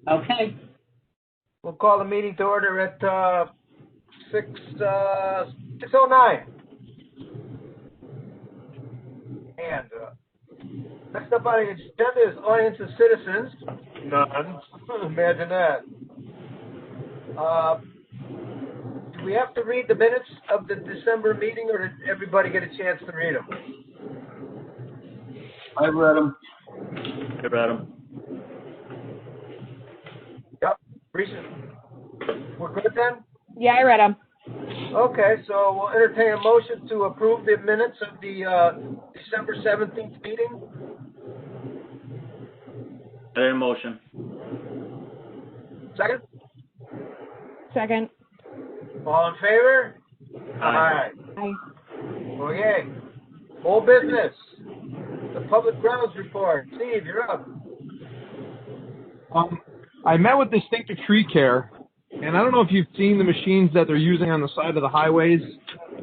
Okay. We'll call the meeting to order at 6:09. And next up on the agenda is audience of citizens. None. Imagine that. Do we have to read the minutes of the December meeting, or did everybody get a chance to read them? I read them. I read them. Yep. Recent. We're good then? Yeah, I read them. Okay, so we'll entertain a motion to approve the minutes of the December 17th meeting. I did a motion. Second? Second. All in favor? Aye. Aye. Okay. Old business. The public grounds report. Steve, you're up. I met with Distinctive Tree Care, and I don't know if you've seen the machines that they're using on the side of the highways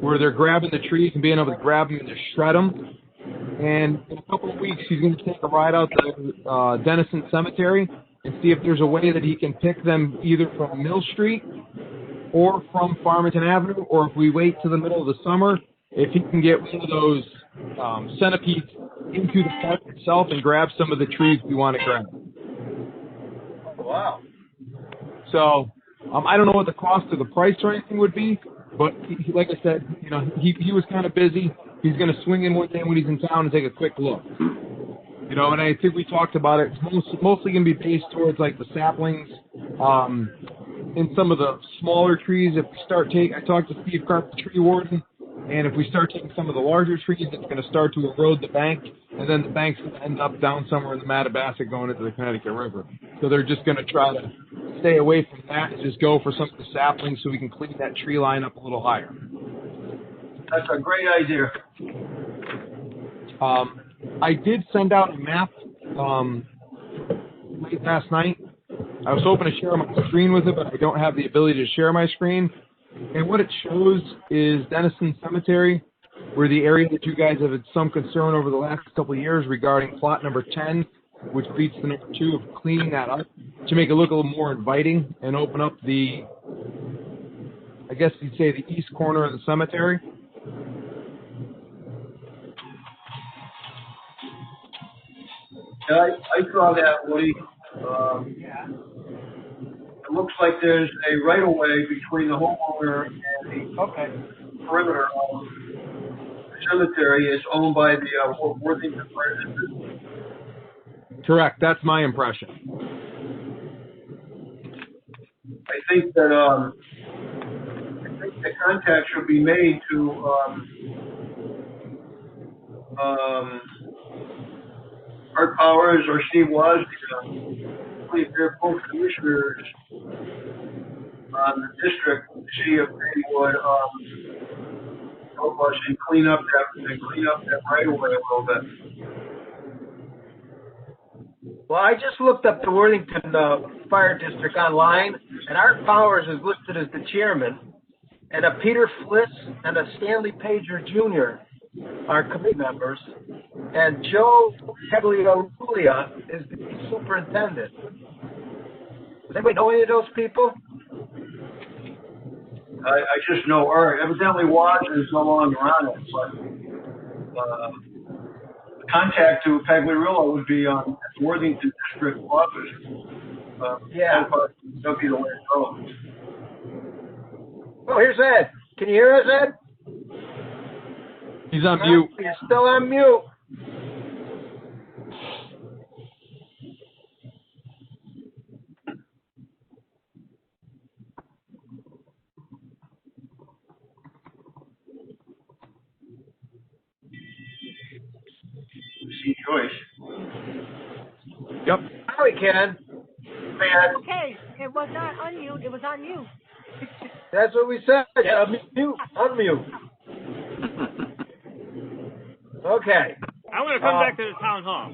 where they're grabbing the trees and being able to grab them and just shred them. And in a couple of weeks, he's going to take a ride out to Denison Cemetery and see if there's a way that he can pick them either from Mill Street or from Farmington Avenue, or if we wait to the middle of the summer, if he can get one of those centipedes into the park itself and grab some of the trees we want to grab. Wow. So I don't know what the cost or the price or anything would be, but he, like I said, he was kind of busy. He's going to swing in one day when he's in town and take a quick look. And I think we talked about it. It's mostly going to be based towards like the saplings, and some of the smaller trees. If we start I talked to Steve Carp, the tree warden, and if we start taking some of the larger trees, it's going to start to erode the bank, and then the bank's going to end up down somewhere in the Mattabasset going into the Connecticut River. So they're just going to try to stay away from that and just go for some of the saplings so we can clean that tree line up a little higher. That's a great idea. I did send out a map late last night. I was hoping to share my screen with it, but I don't have the ability to share my screen. And what it shows is Denison Cemetery, where the area that you guys have had some concern over the last couple of years regarding plot number 10, which leads to number 2 of cleaning that up to make it look a little more inviting and open up the, I guess you'd say, the east corner of the cemetery. Yeah, I saw that, Woody. It looks like there's a right-of-way between the homeowner and the perimeter of the cemetery is owned by the Worthington Fire District. Correct. That's my impression. I think that the contact should be made to Art Powers or Steve Wozniak, if they're both commissioners on the district, to see if they would help us and clean up that right away a little bit. Well, I just looked up the Worthington Fire District online, and Art Powers is listed as the chairman, and a Peter Fliss and a Stanley Pager Jr. are committee members, and Joe Cagliarulia is the superintendent. Does anybody know any of those people? I just know Art. Evidently, Watts is no longer on it, but contact to Pagliarulo would be on the Worthington District office. Yeah. That'd be the way to go. Oh, here's Ed. Can you hear us, Ed? He's on mute. You're still on mute. See Joyce. Yep. Now we can. Okay, it was not unmute, it was on you. That's what we said. Unmute. Okay. I'm going to come back to the town hall.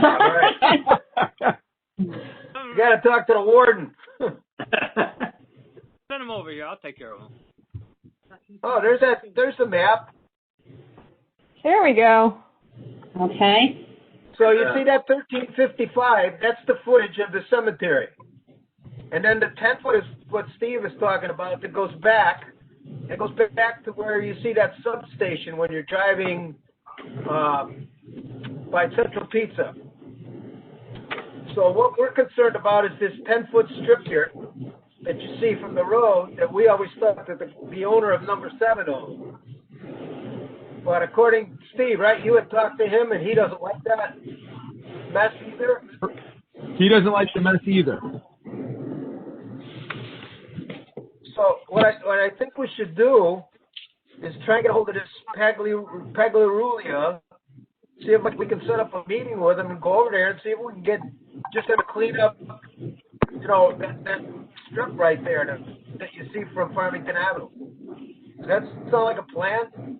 All right. You got to talk to the warden. Send him over here. I'll take care of him. Oh, there's the map. There we go. Okay. So you see that 1355, that's the footage of the cemetery. And then the 10-foot is what Steve is talking about that goes back. It goes back to where you see that substation when you're driving by Central Pizza. So what we're concerned about is this 10-foot strip here that you see from the road that we always thought that the owner of number 7 owned. But according to Steve, right, you had talked to him and he doesn't like that mess either? He doesn't like the mess either. So what I think we should do is try and get a hold of this Pagliarulia, see if we can set up a meeting with him and go over there and see if we can get just have to clean up, you know, that strip right there that you see from Farmington Avenue. Does that sound like a plan?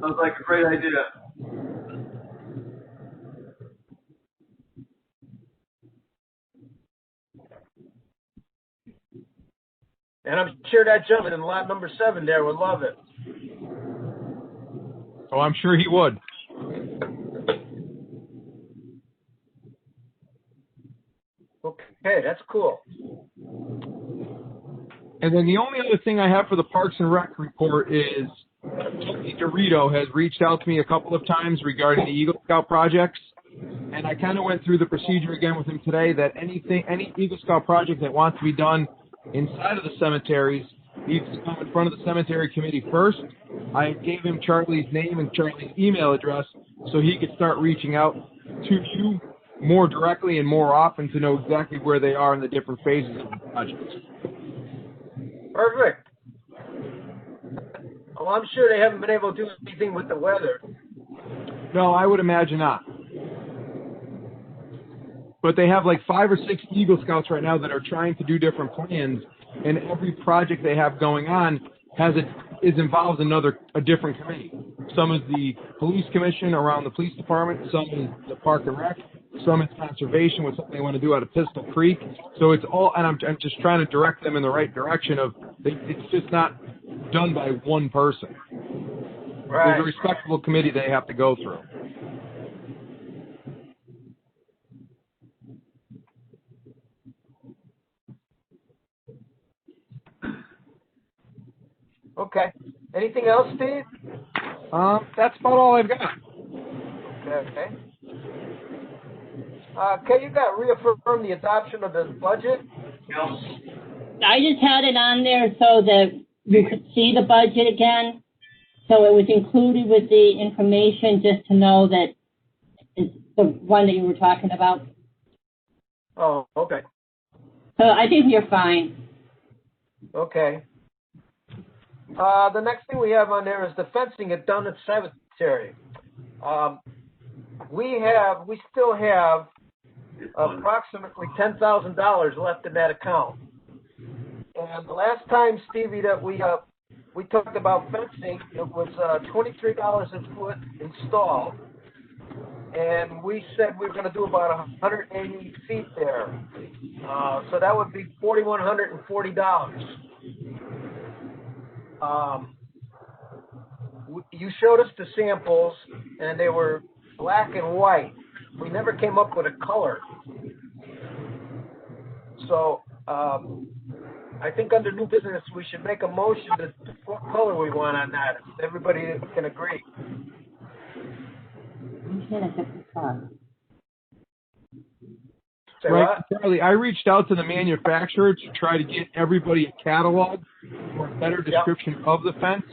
Sounds like a great idea. And I'm sure that gentleman in lot number 7 there would love it. Oh, I'm sure he would. Okay, that's cool. And then the only other thing I have for the Parks and Rec report is Tony Dorito has reached out to me a couple of times regarding the Eagle Scout projects. And I kind of went through the procedure again with him today that any Eagle Scout project that wants to be done inside of the cemeteries needs to come in front of the cemetery committee first. I gave him Charlie's name and Charlie's email address so he could start reaching out to you more directly and more often to know exactly where they are in the different phases of the project. Perfect. Well, I'm sure they haven't been able to do anything with the weather. No, I would imagine not. But they have like 5 or 6 Eagle Scouts right now that are trying to do different plans, and every project they have going on involves a different committee. Some is the police commission around the police department, some is the Park and Rec, some is conservation with something they want to do out of Pistol Creek. So it's all, and I'm just trying to direct them in the right direction of it's just not done by one person. Right. There's a respectable committee they have to go through. Okay. Anything else, Steve? That's about all I've got. Okay. Can you reaffirm the adoption of the budget? I just had it on there so that you could see the budget again. So it was included with the information just to know that it's the one that you were talking about. Oh, okay. So I think you're fine. Okay. The next thing we have on there is the fencing at Dunn Cemetery. We still have approximately $10,000 left in that account. And the last time, Stevie, that we talked about fencing, it was $23 a foot installed. And we said we were going to do about 180 feet there. So that would be $4,140. You showed us the samples, and they were black and white. We never came up with a color. So I think under new business, we should make a motion to what color we want on that. Everybody can agree. Say Right, what? Charlie, I reached out to the manufacturer to try to get everybody a catalog or a better description of the fence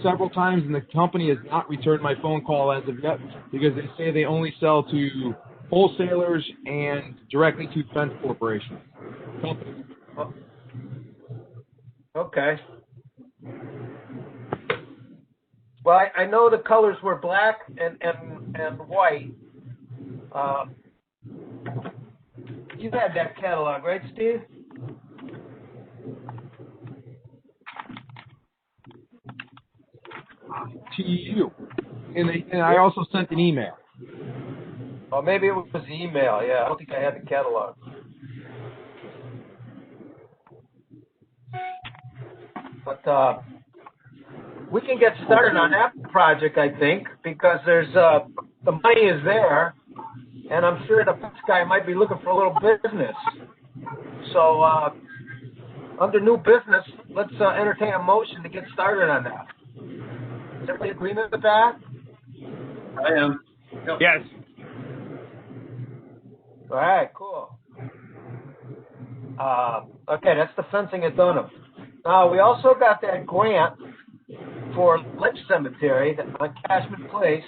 several times, and the company has not returned my phone call as of yet because they say they only sell to wholesalers and directly to fence corporations. Companies. Oh. Okay. Well, I know the colors were black and white. You had that catalog, right, Steve? To you. And I also sent an email. Oh, maybe it was the email. Yeah, I don't think I had the catalog. But we can get started on that project, I think, because there's the money is there. and I'm sure the fence guy might be looking for a little business. So, under new business, let's entertain a motion to get started on that. Is everybody in agreement with that? I am. Yep. Yes. All right, cool. Okay, that's the fencing at Dunham. We also got that grant for Ledge Cemetery on Cashman Place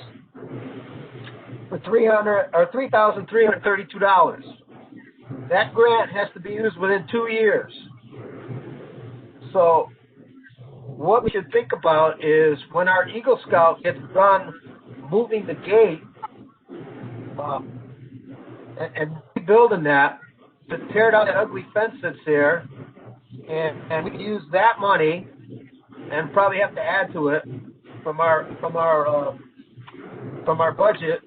for $3,332. That grant has to be used within 2 years. So what we should think about is when our Eagle Scout gets done moving the gate and rebuilding that, to tear down that ugly fence that's there, and we can use that money and probably have to add to it from our budget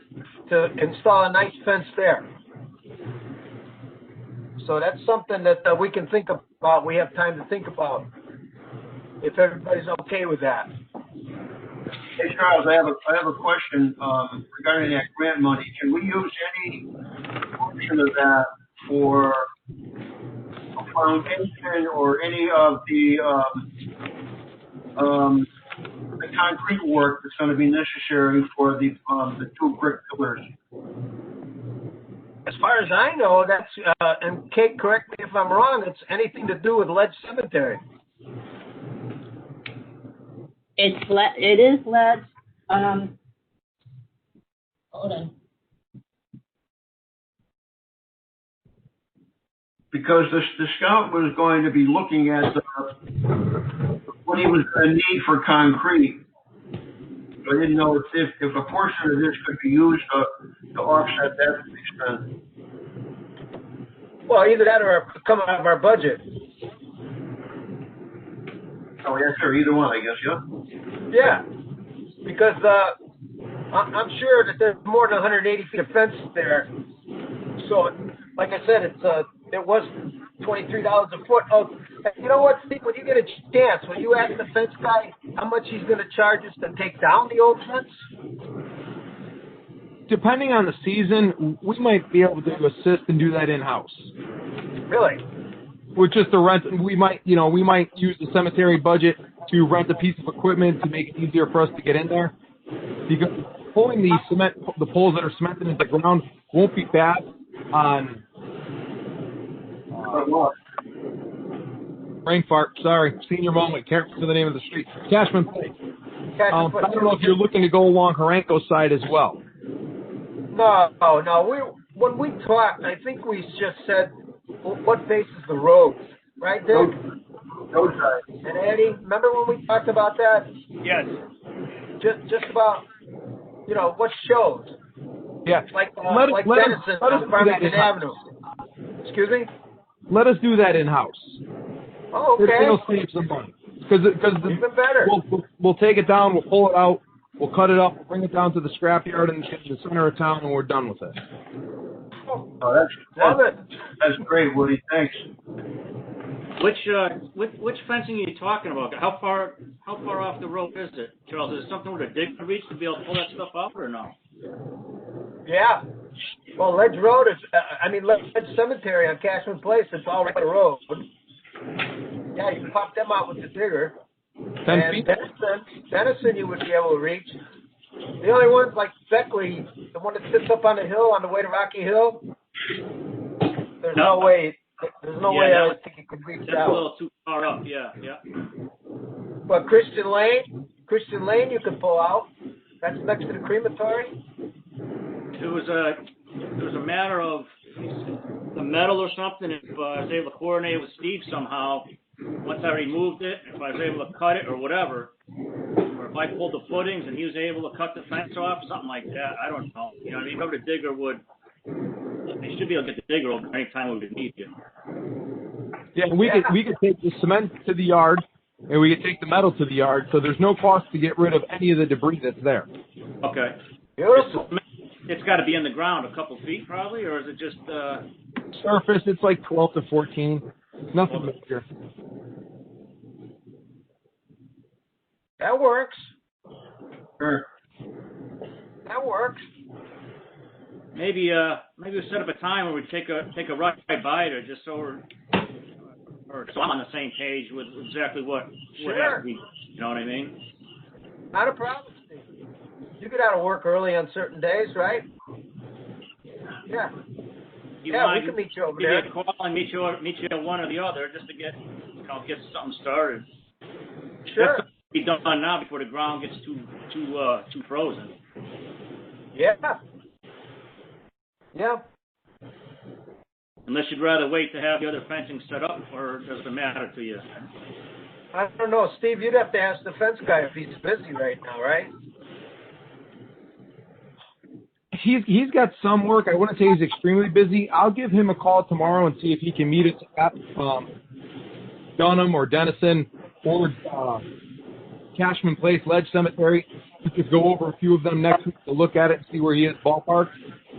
to install a nice fence there. So that's something that we can think about. We have time to think about if everybody's okay with that. Hey Charles, I have a question regarding that grant money. Can we use any portion of that for a foundation or any of the concrete work that's going to be necessary for the 2 brick pillars? As far as I know, that's and Kate, correct me if I'm wrong. It's anything to do with Ledge Cemetery. It is lead. Hold on. Because the scout was going to be looking at what he was going to need for concrete. So I didn't know if a portion of this could be used to offset that expense. Well, either that or come out of our budget. Oh, yeah, sure. Either one, I guess, yeah? Yeah, because I'm sure that there's more than 180 feet of fence there. So, like I said, it was $23 a foot. Oh, you know what, Steve? When you get a chance, when you ask the fence guy how much he's going to charge us to take down the old fence? Depending on the season, we might be able to assist and do that in-house. Really? With just the rent, we might use the cemetery budget to rent a piece of equipment to make it easier for us to get in there. Because pulling the poles that are cemented into the ground won't be bad on brain fart. Sorry, senior moment. Can't remember the name of the street. Cashman Place. I don't know if you're looking to go along Haranko side as well. No. When we talked, I think we just said what faces the road, right, Dick? Road side. And Eddie, remember when we talked about that? Yes. Just about, what shows. Yeah. Like Denison on Farmington Avenue. Excuse me? Let us do that in-house. Oh, okay. It'll save some money. Because Even better. We'll take it down, we'll pull it out, we'll cut it up, we'll bring it down to the scrapyard in the center of town, and we're done with it. Oh, that's great, Woody. Thanks. Which fencing are you talking about? How far off the road is it, Charles? Is it something with a dig to reach to be able to pull that stuff out, or no? Yeah. Well, Ledge Road is, Ledge Cemetery on Cashman Place, it's all right the road. Yeah, you can pop them out with the digger. 10 feet? Denison you would be able to reach. The only ones like Beckley, the one that sits up on the hill on the way to Rocky Hill, there's no way I would think you could reach That's that. a little too far up, yeah. But Christian Lane you could pull out. That's next to the crematory. It was a matter of the metal or something. If I was able to coordinate with Steve somehow, once I removed it, if I was able to cut it or whatever, or if I pulled the footings and he was able to cut the fence off, something like that. I don't know. Whoever the digger would, they should be able to get the digger over any time we would need you. Yeah, we could take the cement to the yard, and we could take the metal to the yard, so there's no cost to get rid of any of the debris that's there. Okay. Beautiful. It's got to be in the ground a couple feet probably, or is it just surface? It's like 12 to 14. Nothing major. That works. Sure. That works. maybe we set up a time where we take a ride by there, just so so I'm on the same page with exactly what has to be. You know what I mean? Not a problem, Steve. You get out of work early on certain days, right? Yeah. You Yeah, want we can meet you over give there. you a call and meet you at one or the other, just to get something started. Sure. That's be done now before the ground gets too frozen. Yeah. Yeah. Unless you'd rather wait to have the other fencing set up, or does it matter to you? I don't know, Steve. You'd have to ask the fence guy if he's busy right now, right? He's got some work. I wouldn't say he's extremely busy. I'll give him a call tomorrow and see if he can meet us at Dunham or Denison or Cashman Place, Ledge Cemetery. We could go over a few of them next week to look at it and see where he is ballpark.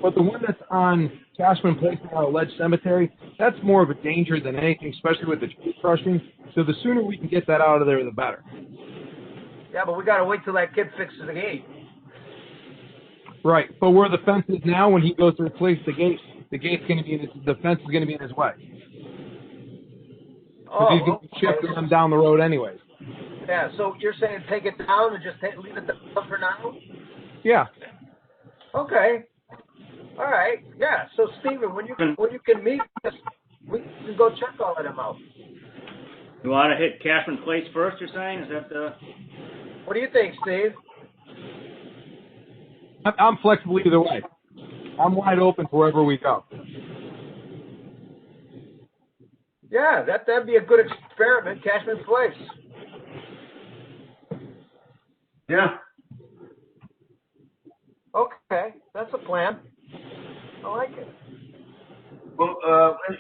But the one that's on Cashman Place now, Ledge Cemetery, that's more of a danger than anything, especially with the tree crushing. So the sooner we can get that out of there, the better. Yeah, but we got to wait till that kid fixes the gate. Right, but where the fence is now, when he goes to replace the gate's going to be the fence is going to be in his way. Because he's going to be shifting them down the road anyways. Yeah, so you're saying take it down and just leave it down for now? Yeah. Okay. All right. Yeah. So Stephen, when you can meet us, we can go check all of them out. You want to hit Cashman Place first? You're saying? Is that the? What do you think, Steve? I'm flexible either way. I'm wide open for wherever we go. Yeah, that'd be a good experiment, Cashman Place. Yeah. Okay, that's a plan. I like it. Well,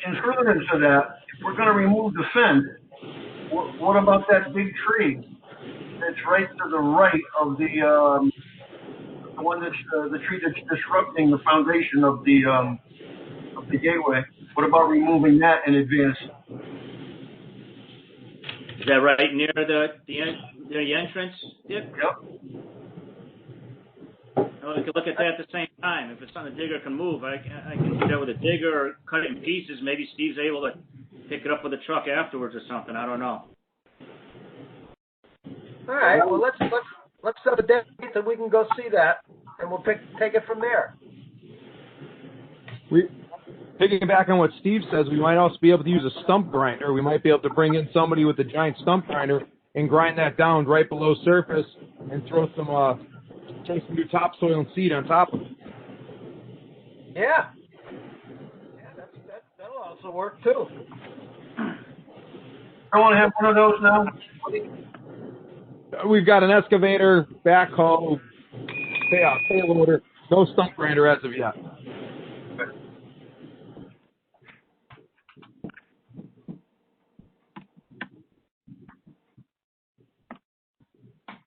in furtherance of that, if we're going to remove the fence, what about that big tree that's right to the right of the one that's the tree that's disrupting the foundation of the gateway? What about removing that in advance? Is that right near the entrance? Yep. Well, we could look at that at the same time. If it's something the digger can move, I can do that with a digger or cut it in pieces. Maybe Steve's able to pick it up with a truck afterwards or something. I don't know. All right. Well, let's set a date so we can go see that, and we'll take it from there. Picking back on what Steve says, we might also be able to use a stump grinder. We might be able to bring in somebody with a giant stump grinder and grind that down right below surface and throw some new topsoil and seed on top of it. Yeah. Yeah, that'll also work too. I want to have one of those now. We've got an excavator, backhoe, payloader, no stump grinder as of yet.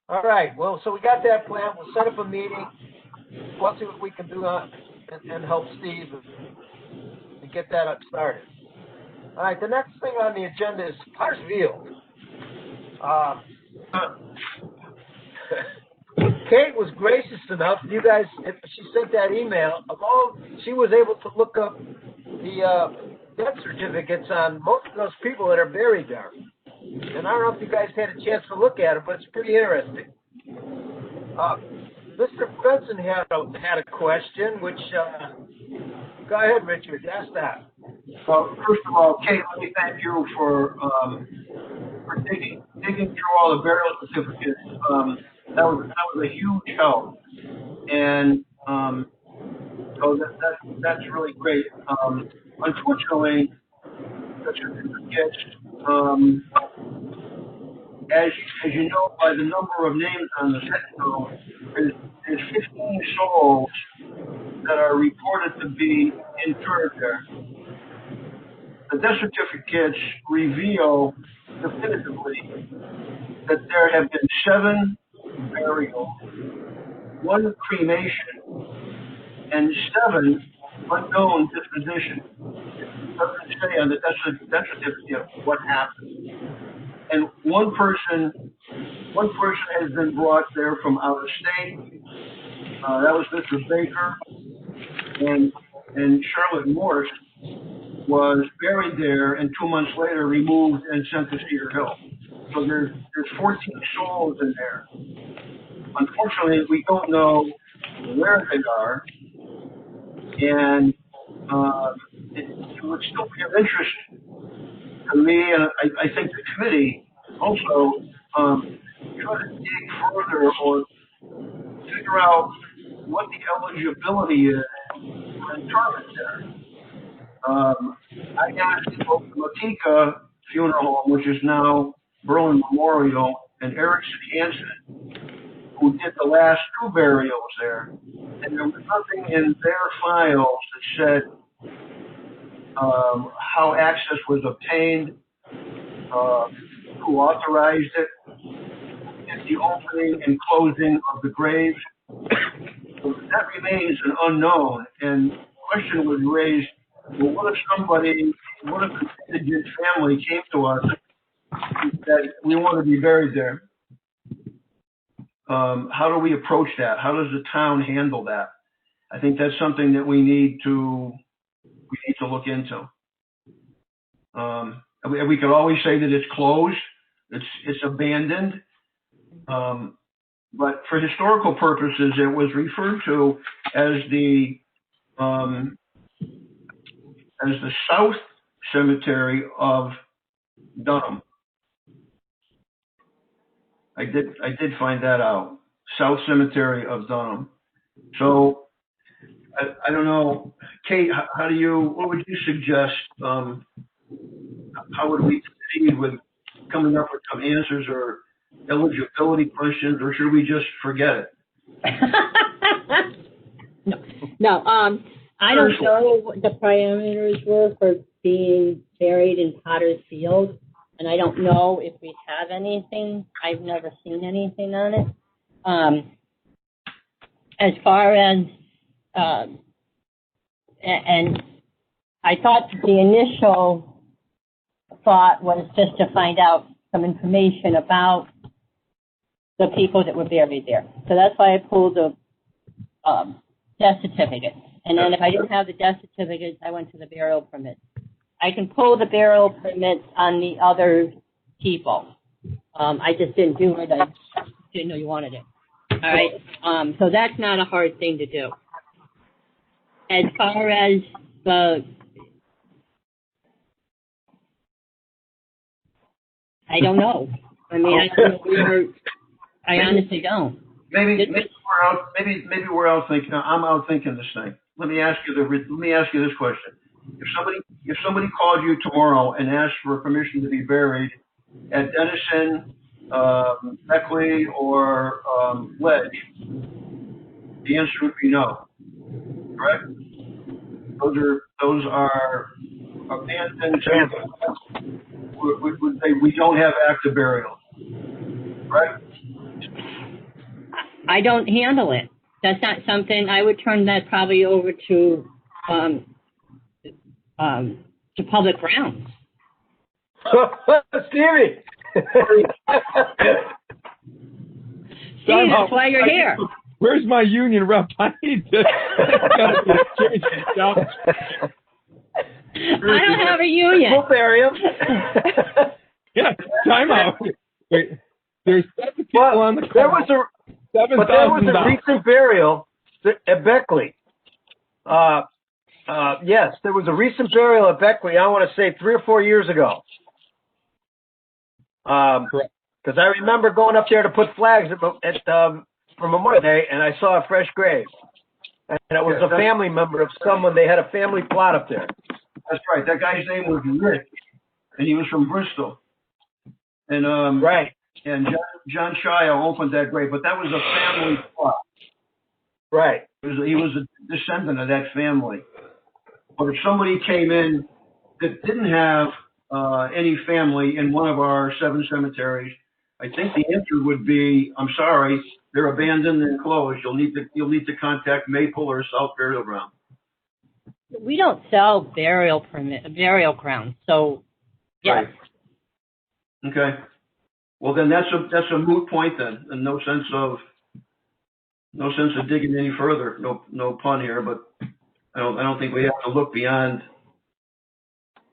All right. Well, so we got that plan. We'll set up a meeting. We'll see what we can do and help Steve and get that up started. All right. The next thing on the agenda is Parsfield. Kate was gracious enough. You guys, she sent that email. She was able to look up the death certificates on most of those people that are buried there. And I don't know if you guys had a chance to look at it, but it's pretty interesting. Mr. Benson had a question, which, go ahead, Richard, ask that. Well, first of all, Kate, let me thank you for digging through all the burial certificates. That was a huge help, and so that's really great. Unfortunately, the certificates, as you know by the number of names on the headstone, there's 15 souls that are reported to be interred there. The death certificates reveal definitively that there have been 7 burials, 1 cremation, and 7 unknown dispositions. It doesn't say on the death certificate what happened. And one person has been brought there from out of state. That was Mr. Baker. and Charlotte Morse was buried there and 2 months later removed and sent to Cedar Hill. So there's 14 souls in there. Unfortunately, we don't know where they are, and it would still be of interest to me, and I think the committee also try to dig further or figure out what the eligibility is for interment there. I asked both the Matika Funeral Home, which is now Berlin Memorial, and Erickson Hansen, who did the last 2 burials there, and there was nothing in their files that said how access was obtained, who authorized it, and the opening and closing of the graves. So that remains an unknown, and the question was raised, well, what if an indigent family came to us and said, we want to be buried there? How do we approach that? How does the town handle that? I think that's something that we need to look into. We could always say that it's closed, it's abandoned, but for historical purposes, it was referred to as the South Cemetery of Dunham. I did find that out. South Cemetery of Dunham. So I don't know, Kate. What would you suggest? How would we proceed with coming up with some answers or eligibility questions, or should we just forget it? No. I don't know what the parameters were for being buried in Potter's Field, and I don't know if we have anything. I've never seen anything on it. As far as, and I thought the initial thought was just to find out some information about the people that were buried there. So that's why I pulled the death certificate. And then if I didn't have the death certificates, I went to the burial permits. I can pull the burial permits on the other people. I just didn't do it. I didn't know you wanted it. All right. So that's not a hard thing to do. As far as I don't know. I mean, I don't know I honestly don't. Maybe we're out thinking. I'm out thinking this thing. Let me ask you this question: If somebody called you tomorrow and asked for permission to be buried at Denison, Beckley, or Ledge, the answer would be no. Correct? Those are abandoned. Would say we don't have active burial. Right? I don't handle it. That's not something I would turn that probably over to public grounds. Stevie. Steve, that's why you're here. Where's my union rep? I need to. I don't have a union. We'll bury him. Yeah, time out. Wait, there's 7 people on the call. There was a recent burial at Beckley. Yes, there was a recent burial at Beckley. I want to say 3 or 4 years ago. Correct. Because I remember going up there to put flags for Memorial Day, and I saw a fresh grave. And it was a family member of someone. They had a family plot up there. That's right. That guy's name was Rick, and he was from Bristol. And right. And John Shia opened that grave, but that was a family plot. Right. He was a descendant of that family. But if somebody came in that didn't have any family in one of our 7 cemeteries, I think the answer would be, I'm sorry, they're abandoned and closed. You'll need to contact Maple or South Burial Ground. We don't sell burial grounds, so yes. Right. Okay. Well, then that's a moot point then, and no sense of digging any further. No pun here, but I don't think we have to look beyond.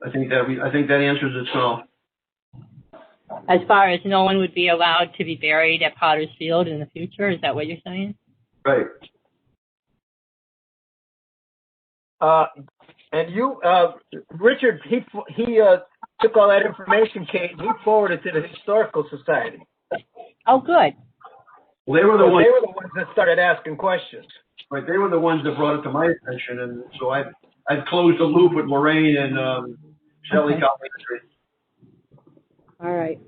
I think that answers itself. As far as no one would be allowed to be buried at Potter's Field in the future, is that what you're saying? Right. And you, Richard, he took all that information, Kate, and he forwarded it to the Historical Society. Oh, good. Well, they were the ones that started asking questions. Right, they were the ones that brought it to my attention, and so I've closed the loop with Lorraine and Shelley Collins. All right.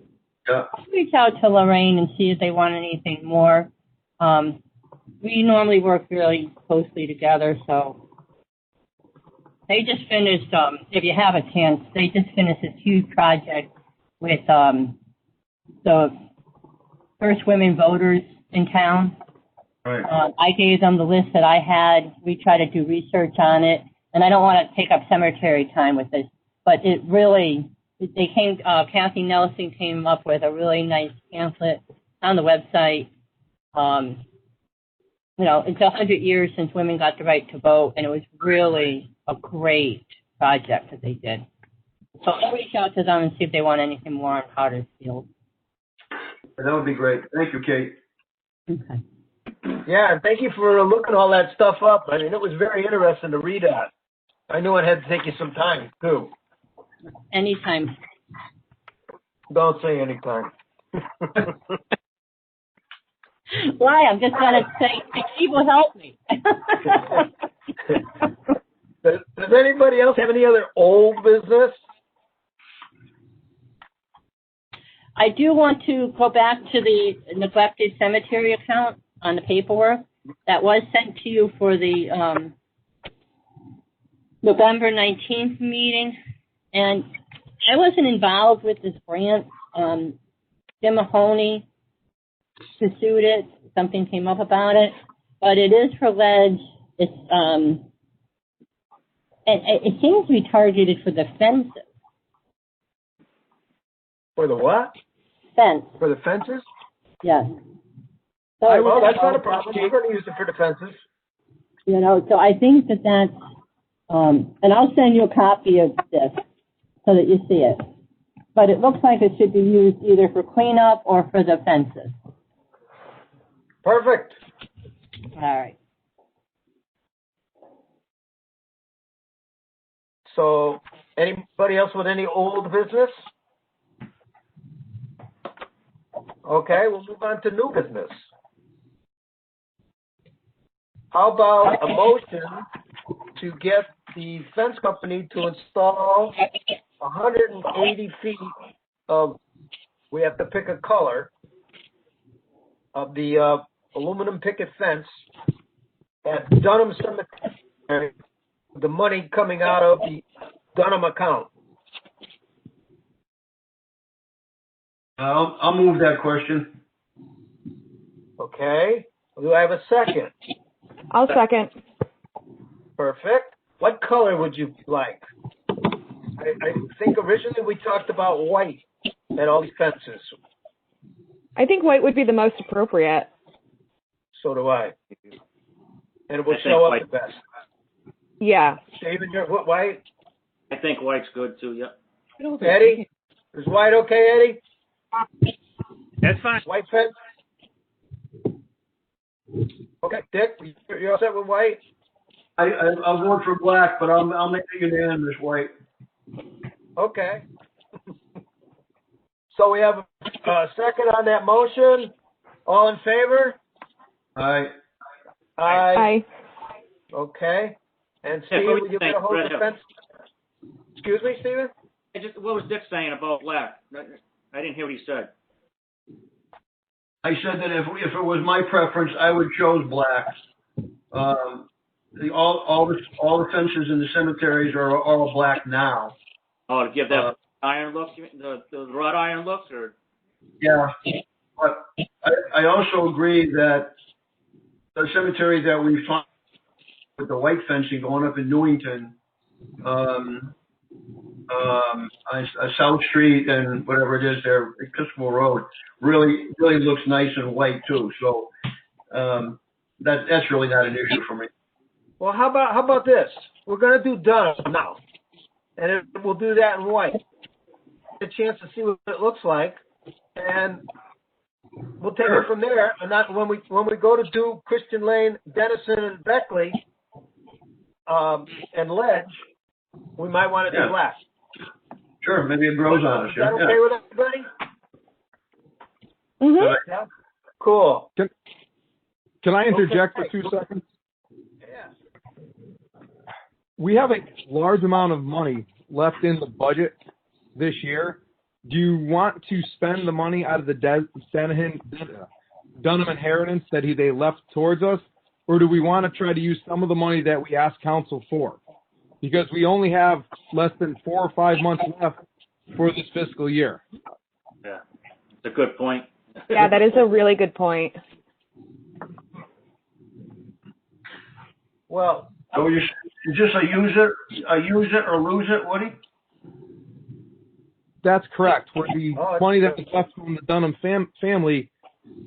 Yeah. Reach out to Lorraine and see if they want anything more. We normally work really closely together, so they just finished, if you have a chance, they just finished this huge project with the first women voters in town. Right. I gave them the list that I had. We try to do research on it, and I don't want to take up cemetery time with this, but it really, they came, Kathy Nelson came up with a really nice pamphlet on the website. You know, it's 100 years since women got the right to vote, and it was really a great project that they did. So I'll reach out to them and see if they want anything more on Potter's Field. That would be great. Thank you, Kate. Okay. Yeah, and thank you for looking all that stuff up. I mean, it was very interesting to read that. I knew it had to take you some time, too. Anytime. Don't say anytime. Why? I'm just going to say, Steve will help me. Does anybody else have any other old business? I do want to go back to the neglected cemetery account on the paperwork that was sent to you for the November 19th meeting. And I wasn't involved with this grant. Jim Mahoney pursued it. Something came up about it. But it is for ledge. It's and it seems to be targeted for the fences. For the what? Fence. For the fences? Yes. So, well, that's not a problem. We're going to use it for the fences. You know, so I think that that's, and I'll send you a copy of this so that you see it. But it looks like it should be used either for cleanup or for the fences. Perfect. All right. So, anybody else with any old business? Okay, we'll move on to new business. How about a motion to get the fence company to install 180 feet of, we have to pick a color, of the aluminum picket fence at Dunham Cemetery, the money coming out of the Dunham account. I'll move that question. Okay. Do I have a second? I'll second. Perfect. What color would you like? I think originally we talked about white at all these fences. I think white would be the most appropriate. So do I. And it will I think show up white. the best. Yeah. David, you're white? I think white's good too, yep. Eddie? Is white okay, Eddie? That's fine. White fence? Okay, Dick, you're all set with white? I'll vote for black, but I'll make it unanimous white. Okay. So we have a second on that motion. All in favor? Aye. Aye. Okay. And Yeah, Steve, what will do you you get a think, hold of Red the Hill? fence? Excuse me, Steven? What was Dick saying about black? I didn't hear what he said. I said that if it was my preference, I would choose black. All the fences in the cemeteries are all black now. Oh, to give that iron look, the wrought iron looks, or? Yeah, but I also agree that the cemetery that we found with the white fencing going up in Newington, on South Street and whatever it is there, Episcopal Road, really looks nice and white too. So that's really not an issue for me. Well, how about this? We're gonna do Dunham now, and we'll do that in white. Get a chance to see what it looks like, and we'll take it from there. And not when we go to do Christian Lane, Dennison, and Beckley, and Ledge, we might want to do black. Sure, maybe it grows on us. Is that okay with everybody? Mhm. Yeah. Cool. Can I interject for 2 seconds? Yeah. We have a large amount of money left in the budget this year. Do you want to spend the money out of the Dunham inheritance that they left towards us, or do we want to try to use some of the money that we asked council for? Because we only have less than 4 or 5 months left for this fiscal year. Yeah, it's a good point. Yeah, that is a really good point. Well, So you just a use it or lose it, Woody? That's correct. Where the Oh, money that was left from the Dunham family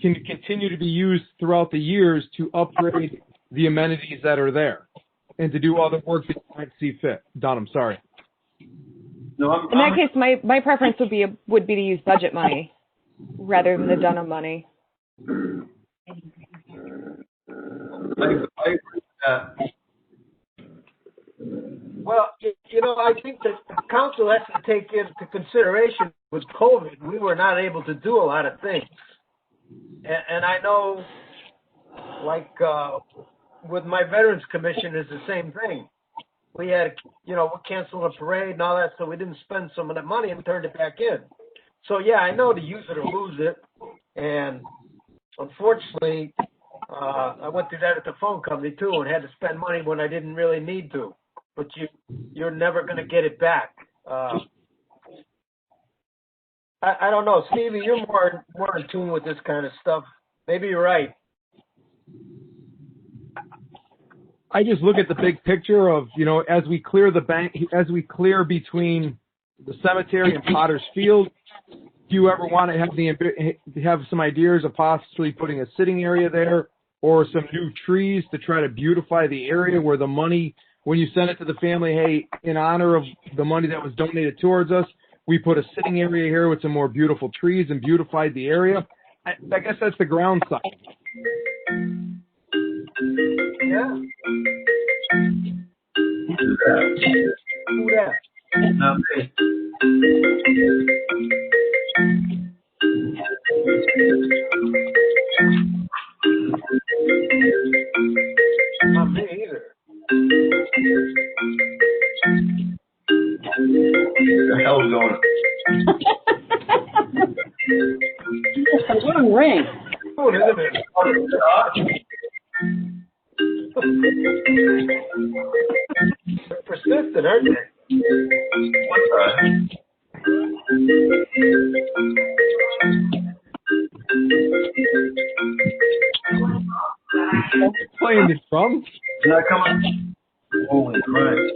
can continue to be used throughout the years to upgrade the amenities that are there and to do other work that you might see fit. Dunham, sorry. No, In that case, my preference would be to use budget money rather than the Dunham money. I agree with that. well, I think that the council has to take into consideration with COVID, we were not able to do a lot of things. And I know, like, with my Veterans Commission is the same thing. We had, we canceled a parade and all that, so we didn't spend some of that money and turned it back in. So, yeah, I know to use it or lose it. And unfortunately, I went through that at the phone company, too, and had to spend money when I didn't really need to. But you're never going to get it back. I don't know. Stevie, you're more in tune with this kind of stuff. Maybe you're right. I just look at the big picture of, as we clear between the cemetery and Potter's Field, do you ever want to have some ideas of possibly putting a sitting area there or some new trees to try to beautify the area where the money, when you send it to the family, hey, in honor of the money that was donated towards us, we put a sitting area here with some more beautiful trees and beautified the area. I guess that's the ground side. Yeah. Who that? Not me. Not me either. The hell's going on? What a ring. Oh, isn't it? They're persistent, aren't they? What the heck? Playing the drum? Is that coming? Holy Christ.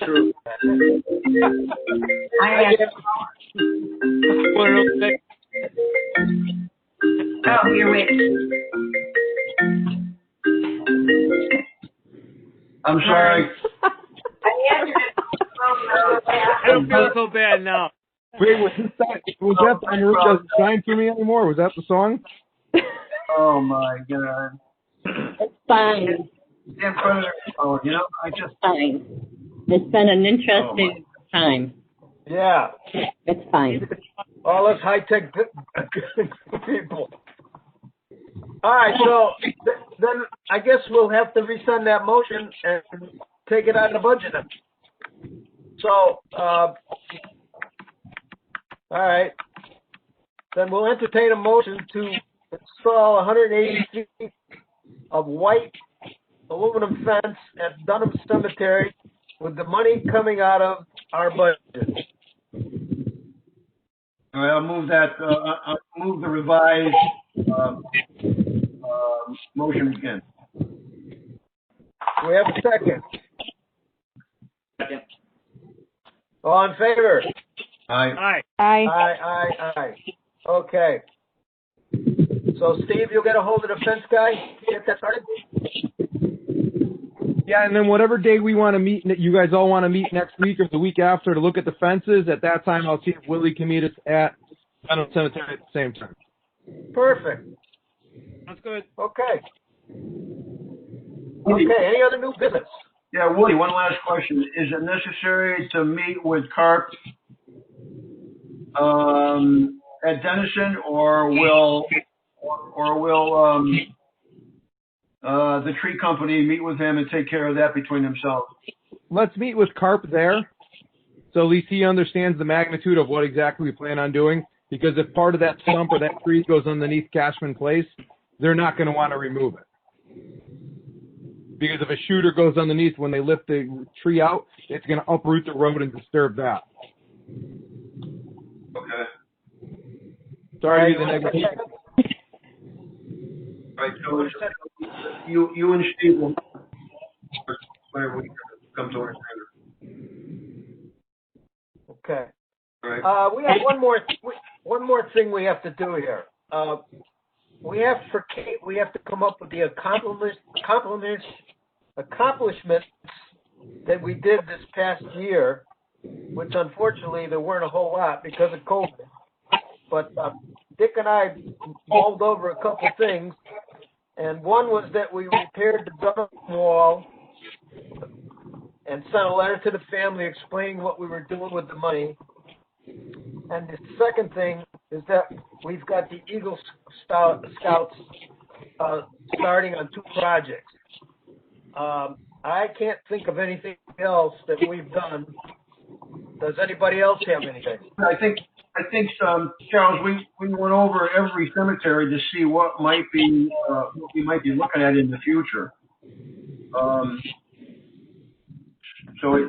True. Oh, you're waiting. I'm sorry. I don't feel so bad now. Wait, was that the Roof Doesn't Shine For Me Anymore? Was that the song? Oh my God. It's fine. Oh, I just. Fine. It's been an interesting time. Yeah. It's fine. All us high-tech people. All right, so then I guess we'll have to resend that motion and take it out of the budget then. So, all right. Then we'll entertain a motion to install 180 feet of white aluminum fence at Dunham Cemetery with the money coming out of our budget. All right, I'll move that. I'll move the revised motion again. We have a second. Second. All in favor? Aye. All right. Aye. Aye. Okay. So Steve, you'll get a hold of the fence guy, get that started? Yeah, and then whatever day we want to meet, you guys all want to meet next week or the week after to look at the fences, at that time I'll see if Willie can meet us at Dunham Cemetery at the same time. Perfect. That's good. Okay. Okay, any other new business? Yeah, Woody, one last question. Is it necessary to meet with Carp at Denison, or will the tree company meet with him and take care of that between themselves? Let's meet with Carp there, so at least he understands the magnitude of what exactly we plan on doing, because if part of that stump or that tree goes underneath Cashman Place, they're not going to want to remove it. Because if a shooter goes underneath when they lift the tree out, it's going to uproot the road and disturb that. Okay. Sorry to be the negative. All right, so you and Steve will whatever we come to an agreement. Okay. All right. We have one more thing we have to do here. We have to come up with the accomplishments that we did this past year, which unfortunately there weren't a whole lot because of COVID. But Dick and I mulled over a couple things, and one was that we repaired the Dunham wall and sent a letter to the family explaining what we were doing with the money. And the second thing is that we've got the Eagle Scouts starting on 2 projects. I can't think of anything else that we've done. Does anybody else have anything? I think Charles, we went over every cemetery to see what we might be looking at in the future. So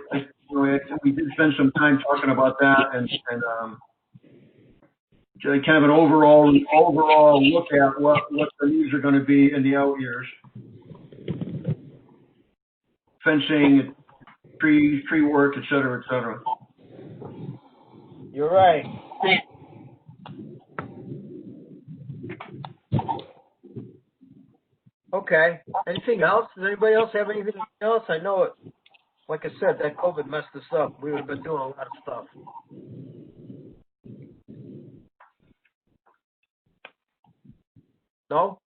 we did spend some time talking about that and kind of an overall look at what the needs are going to be in the out years. Fencing, tree work, et cetera, et cetera. You're right. Okay. Anything else? Does anybody else have anything else? I know it. Like I said, that COVID messed us up. We would have been doing a lot of stuff. No?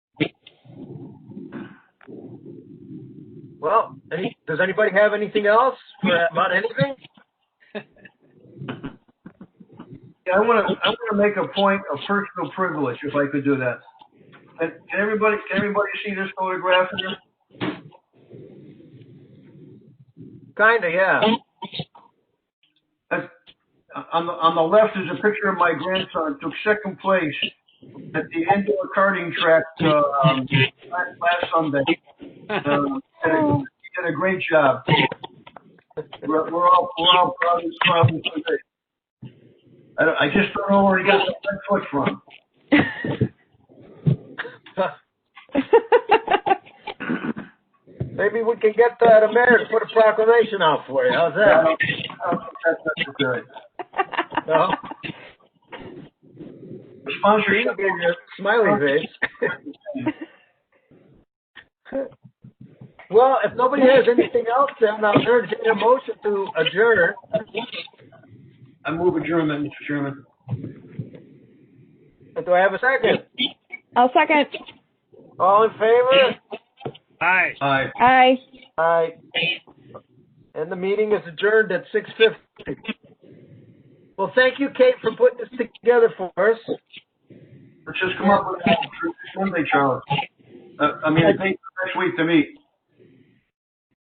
Well, does anybody have anything else about anything? Yeah, I want to make a point of personal privilege, if I could do that. Can everybody see this photograph here? Kinda, yeah. On the left is a picture of my grandson. Took second place at the indoor karting track last Sunday. He did a great job. We're all proud of him today. I just don't know where he got the red foot from. Maybe we can get the mayor to put a proclamation out for you. How's that? That's good. No? The sponsor You gave you a smiley face. Well, if nobody has anything else, then I'll entertain a motion to adjourn. I move adjournment, Mr. Chairman. Do I have a second? I'll second. All in favor? Aye. Aye. Aye. Aye. And the meeting is adjourned at 6:50. Well, thank you, Kate, for putting this together for us. Let's just come up with Sunday, Charles. I think next week to meet.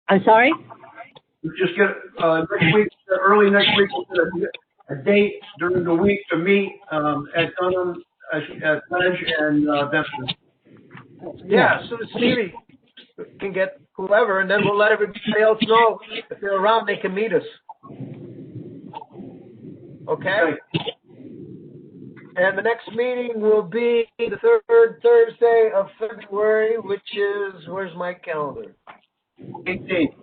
I'm sorry? We just get next week, early next week, we'll get a date during the week to meet at Dunham, at Ledge and Benson. Yeah, as soon as Stevie can get whoever, and then we'll let everybody else know if they're around, they can meet us. Okay? And the next meeting will be the third Thursday of February, which is, where's my calendar? 18th.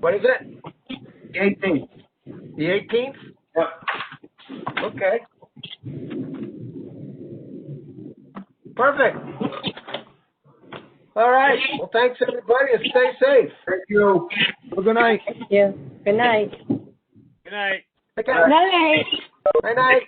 What is it? 18th. The 18th? Yep. Okay. Perfect. All right. Well, thanks everybody, and stay safe. Thank you. Have a good night. Thank you. Good night. Good night. Take care. Night. Night night.